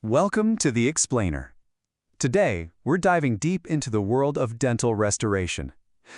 Welcome to The Explainer. Today, we're diving deep into the world of dental restoration.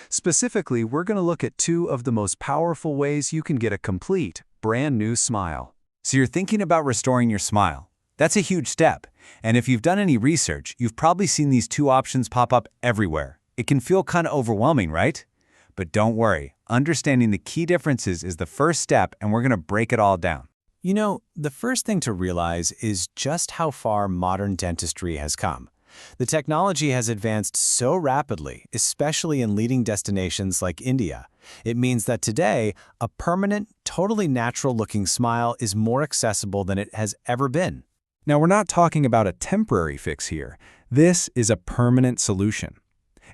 Specifically, we're going to look at two of the most powerful ways you can get a complete, brand new smile. So you're thinking about restoring your smile. That's a huge step. And if you've done any research, you've probably seen these two options pop up everywhere. It can feel kind of overwhelming, right? But don't worry, understanding the key differences is the first step, and we're going to break it all down. You know, the first thing to realize is just how far modern dentistry has come. The technology has advanced so rapidly, especially in leading destinations like India. It means that today, a permanent, totally natural-looking smile is more accessible than it has ever been. Now, we're not talking about a temporary fix here. This is a permanent solution.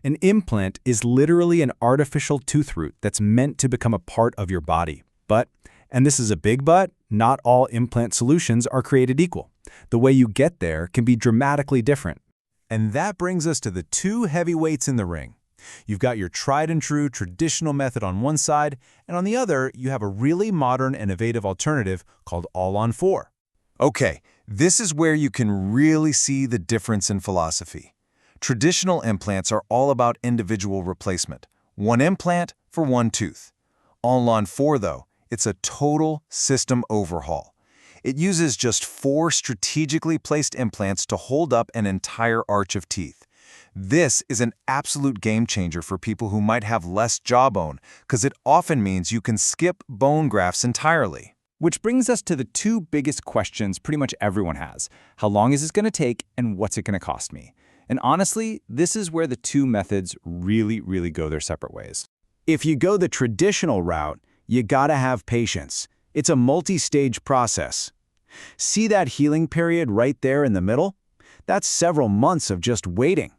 An implant is literally an artificial tooth root that's meant to become a part of your body. But, and this is a big but, not all implant solutions are created equal. The way you get there can be dramatically different. And that brings us to the two heavyweights in the ring. You've got your tried-and-true traditional method on one side, and on the other, you have a really modern and innovative alternative called All-on-4. Okay, this is where you can really see the difference in philosophy. Traditional implants are all about individual replacement. One implant for one tooth. All-on-4, though, it's a total system overhaul. It uses just 4 strategically placed implants to hold up an entire arch of teeth. This is an absolute game changer for people who might have less jawbone, because it often means you can skip bone grafts entirely. Which brings us to the two biggest questions pretty much everyone has. How long is this going to take, and what's it going to cost me? And honestly, this is where the two methods really go their separate ways. If you go the traditional route, you gotta have patience. It's a multi-stage process. See that healing period right there in the middle? That's several months of just waiting.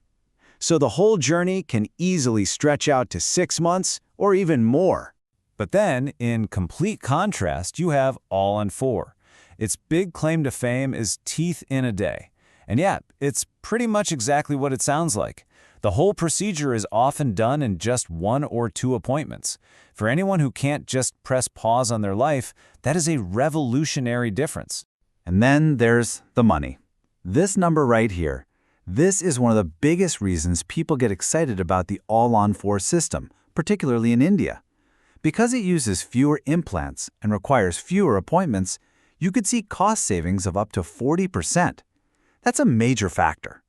So the whole journey can easily stretch out to 6 months or even more. But then, in complete contrast, you have All-on-4. Its big claim to fame is teeth in a day. And yeah, it's pretty much exactly what it sounds like. The whole procedure is often done in just 1 or 2 appointments. For anyone who can't just press pause on their life, that is a revolutionary difference. And then there's the money. This number right here. This is one of the biggest reasons people get excited about the All-on-4 system, particularly in India. Because it uses fewer implants and requires fewer appointments, you could see cost savings of up to 40%. That's a major factor.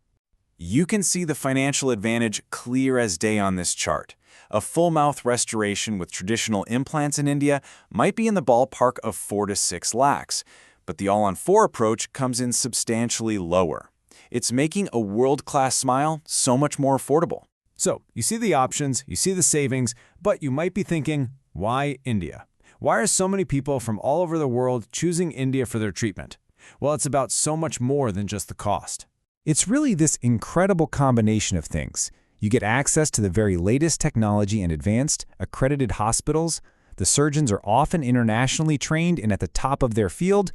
You can see the financial advantage clear as day on this chart. A full mouth restoration with traditional implants in India might be in the ballpark of 4 to 6 lakhs, but the All-on-4 approach comes in substantially lower. It's making a world-class smile so much more affordable. So, you see the options, you see the savings, but you might be thinking, why India? Why are so many people from all over the world choosing India for their treatment? Well, it's about so much more than just the cost. It's really this incredible combination of things. You get access to the very latest technology and advanced, accredited hospitals. The surgeons are often internationally trained and at the top of their field.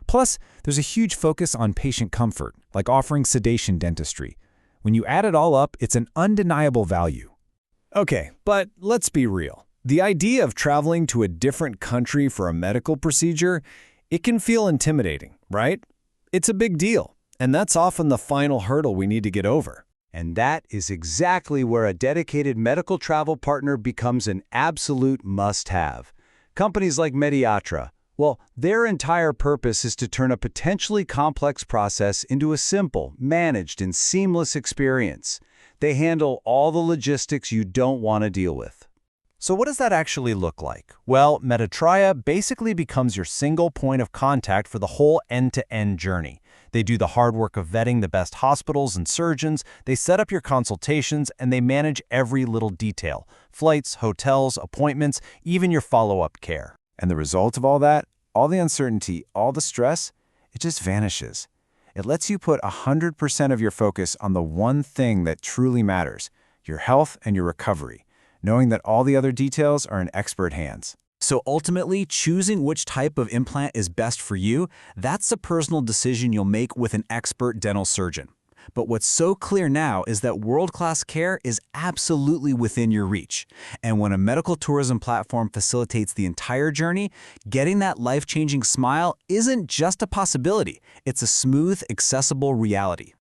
Plus, there's a huge focus on patient comfort, like offering sedation dentistry. When you add it all up, it's an undeniable value. Okay, but let's be real. The idea of traveling to a different country for a medical procedure, it can feel intimidating, right? It's a big deal. And that's often the final hurdle we need to get over. And that is exactly where a dedicated medical travel partner becomes an absolute must-have. Companies like Medyatra, well, their entire purpose is to turn a potentially complex process into a simple, managed, and seamless experience. They handle all the logistics you don't want to deal with. So what does that actually look like? Well, Medyatra basically becomes your single point of contact for the whole end-to-end journey. They do the hard work of vetting the best hospitals and surgeons, they set up your consultations, and they manage every little detail: flights, hotels, appointments, even your follow-up care. And the result of all that, all the uncertainty, all the stress, it just vanishes. It lets you put 100% of your focus on the one thing that truly matters: your health and your recovery, knowing that all the other details are in expert hands. So ultimately, choosing which type of implant is best for you, that's a personal decision you'll make with an expert dental surgeon. But what's so clear now is that world-class care is absolutely within your reach. And when a medical tourism platform facilitates the entire journey, getting that life-changing smile isn't just a possibility. It's a smooth, accessible reality.